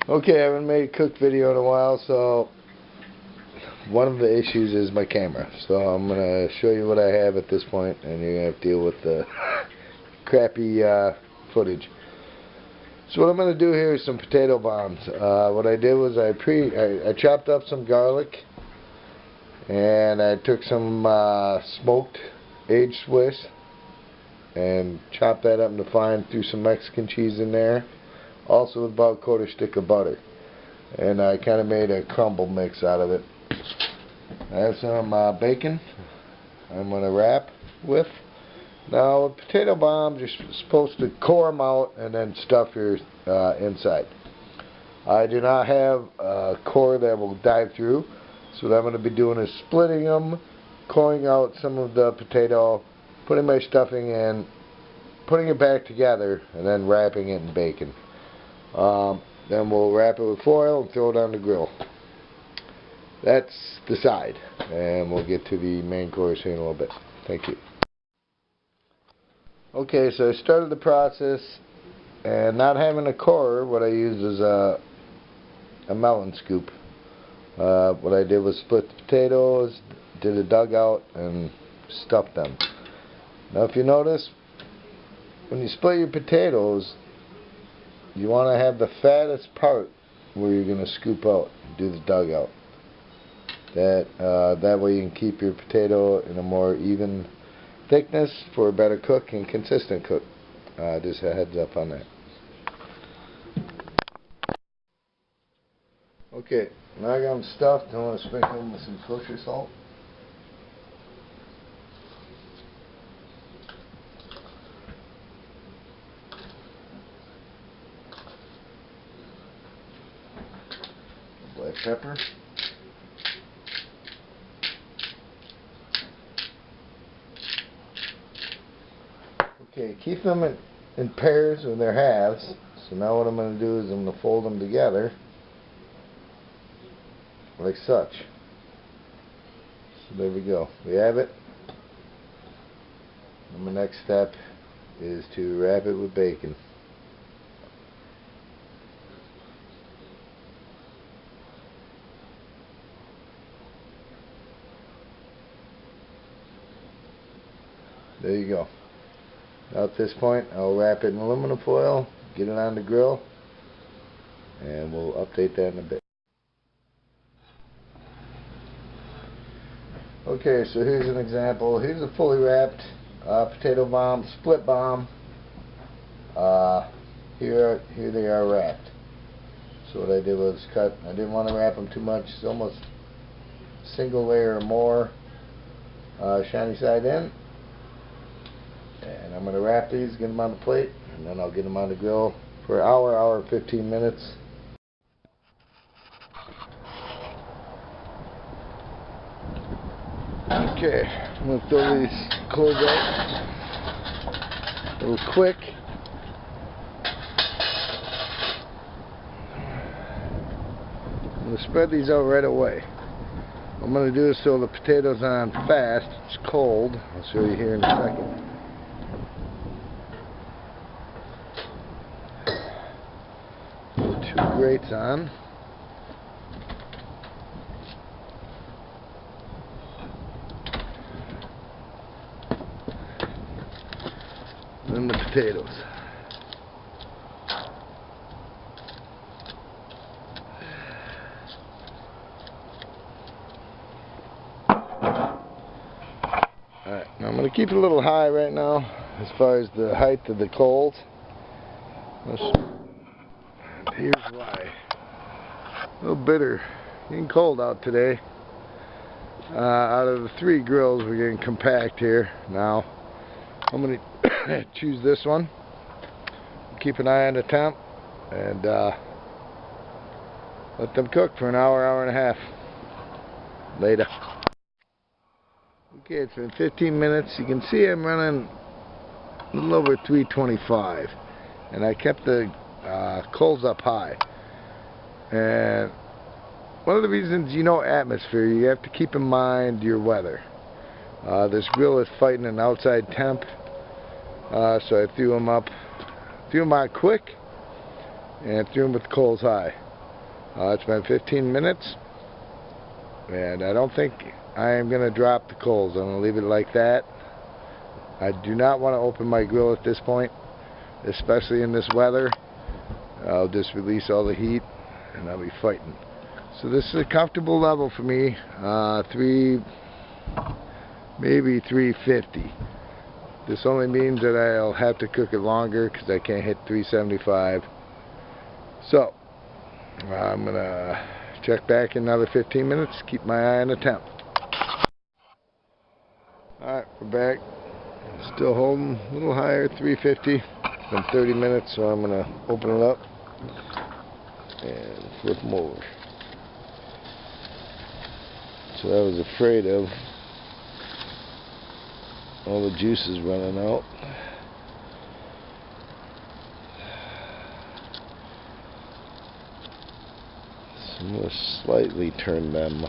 Okay, I haven't made a cook video in a while, so one of the issues is my camera. So I'm going to show you what I have at this point, and you're going to have to deal with the crappy footage. So what I'm going to do here is some potato bombs. What I did was I chopped up some garlic, and I took some smoked aged Swiss and chopped that up into fine, threw some Mexican cheese in there, also with about a quarter stick of butter, and I kind of made a crumble mix out of it. I have some bacon I'm going to wrap with. Now with potato bombs, you're supposed to core them out and then stuff your inside. I do not have a core that will dive through, so what I'm going to be doing is splitting them, coring out some of the potato, putting my stuffing in, putting it back together, and then wrapping it in bacon. Then we'll wrap it with foil and throw it on the grill. That's the side, and we'll get to the main course here in a little bit. Thank you. Okay, so I started the process, and not having a core, what I used is a melon scoop. What I did was split the potatoes, did a dugout, and stuffed them. Now if you notice, when you split your potatoes, you want to have the fattest part where you're going to scoop out, do the dugout. That way you can keep your potato in a more even thickness for a better cook and consistent cook. Just a heads up on that. Okay, now I got them stuffed. I want to sprinkle them with some kosher salt. Black pepper. Okay, keep them in pairs or their halves. So now what I'm going to do is I'm going to fold them together like such. So there we go. We have it. And the next step is to wrap it with bacon. There you go. Now at this point, I'll wrap it in aluminum foil, get it on the grill, and we'll update that in a bit. Okay, so here's an example. Here's a fully wrapped potato bomb, split bomb. Here they are wrapped. So what I did was cut. I didn't want to wrap them too much. It's almost single layer or more, shiny side in. And I'm going to wrap these, get them on the plate, and then I'll get them on the grill for an hour, 15 minutes. Okay, I'm going to throw these coals out a little quick. I'm going to spread these out right away. What I'm going to do is throw the potatoes on fast. It's cold. I'll show you here in a second. Two grates on. Then the potatoes. Alright, now I'm going to keep it a little high right now as far as the height of the coals. Here's why. A little bitter. Getting cold out today. Out of the 3 grills, we're getting compact here now. I'm going to choose this one. Keep an eye on the temp and let them cook for an hour, hour and a half. Later. Okay, it's been 15 minutes. You can see I'm running a little over 325, and I kept the coals up high. And one of the reasons, atmosphere, you have to keep in mind your weather. This grill is fighting an outside temp, so I threw them on quick and threw them with the coals high. It's been 15 minutes, and I don't think I am going to drop the coals. I'm going to leave it like that. I do not want to open my grill at this point, especially in this weather. I'll just release all the heat and I'll be fighting. So this is a comfortable level for me, maybe 350. This only means that I'll have to cook it longer because I can't hit 375. So I'm gonna check back in another 15 minutes, keep my eye on the temp. Alright, we're back. Still holding a little higher, 350. It's been 30 minutes, so I'm gonna open it up and flip them over. So I was afraid of all the juices running out. So I'm going to slightly turn them,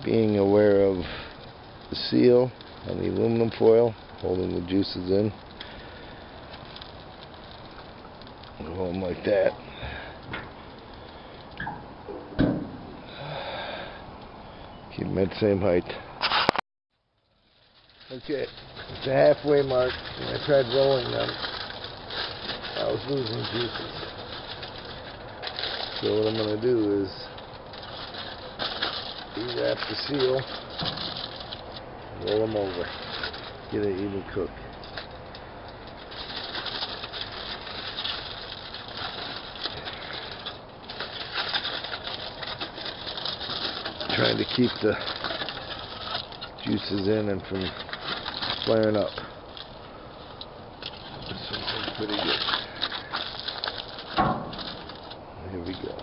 being aware of the seal on the aluminum foil holding the juices in. Hold them like that. Keep them at the same height. Okay, it's the halfway mark. When I tried rolling them, I was losing juices. So what I'm going to do is de-wrap the seal, roll them over, get an even cook. Trying to keep the juices in and from flaring up. This one's pretty good. Here we go.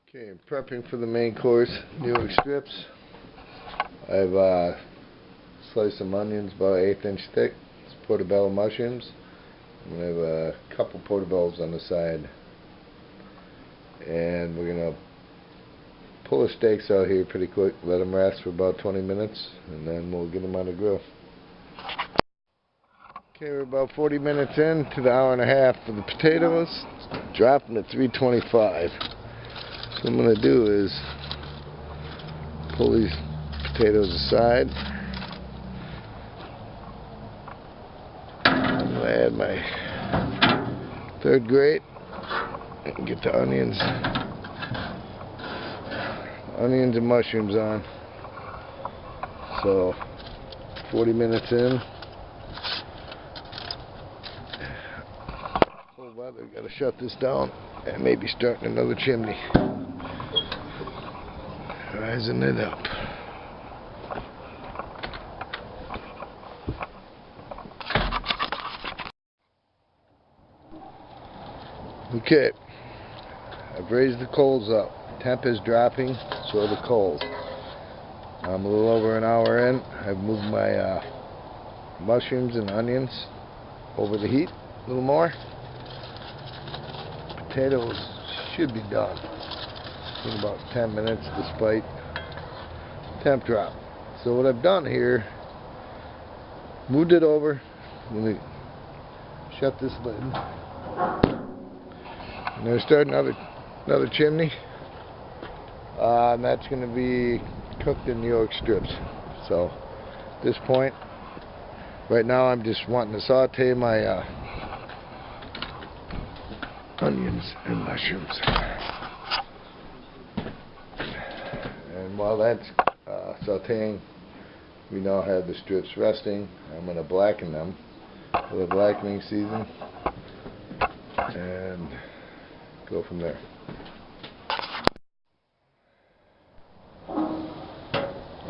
Okay, I'm prepping for the main course. New York strips. I've sliced some onions about 1/8 inch thick. It's portobello mushrooms. I'm gonna have a couple portobellos on the side. And we're gonna pull the steaks out here pretty quick, let them rest for about 20 minutes, and then we'll get them on the grill. Okay, we're about 40 minutes in to the hour and a half for the potatoes. Dropping at 325. So what I'm going to do is pull these potatoes aside. I'm going to add my third grate and get the onions and mushrooms on. So 40 minutes in. Cold weather, gotta shut this down and maybe starting another chimney. Rising it up. Okay, I've raised the coals up. Temp is dropping, so are the coals. I'm a little over an hour in. I've moved my mushrooms and onions over the heat a little more. Potatoes should be done in about 10 minutes despite temp drop. So what I've done here, moved it over. I'm going to shut this lid. I'm going to start another chimney. And that's going to be cooked in New York strips. So at this point, right now I'm just wanting to saute my onions and mushrooms. And while that's sauteing, we now have the strips resting. I'm going to blacken them with a blackening season and go from there.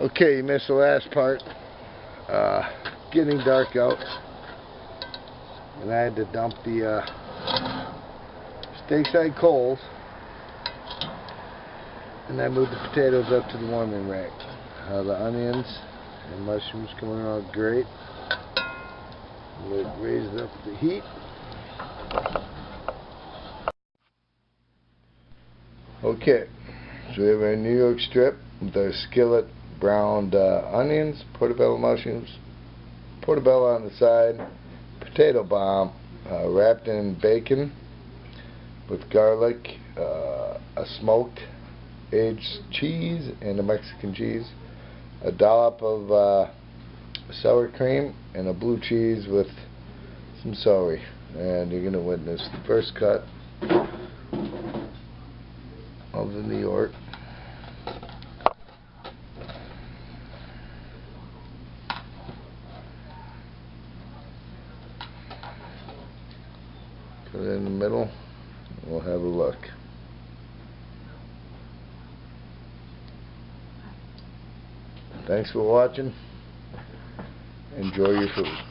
Okay, you missed the last part. Getting dark out, and I had to dump the steak side coals, and I moved the potatoes up to the warming rack. The onions and mushrooms coming out great. We'll raise up the heat. Okay, so we have our New York strip with our skillet browned onions, portobello mushrooms, portobello on the side, potato bomb, wrapped in bacon with garlic, a smoked aged cheese and a Mexican cheese, a dollop of sour cream, and a blue cheese with some celery. And you're going to witness the first cut of the New York. Put it in the middle. We'll have a look. Thanks for watching. Enjoy your food.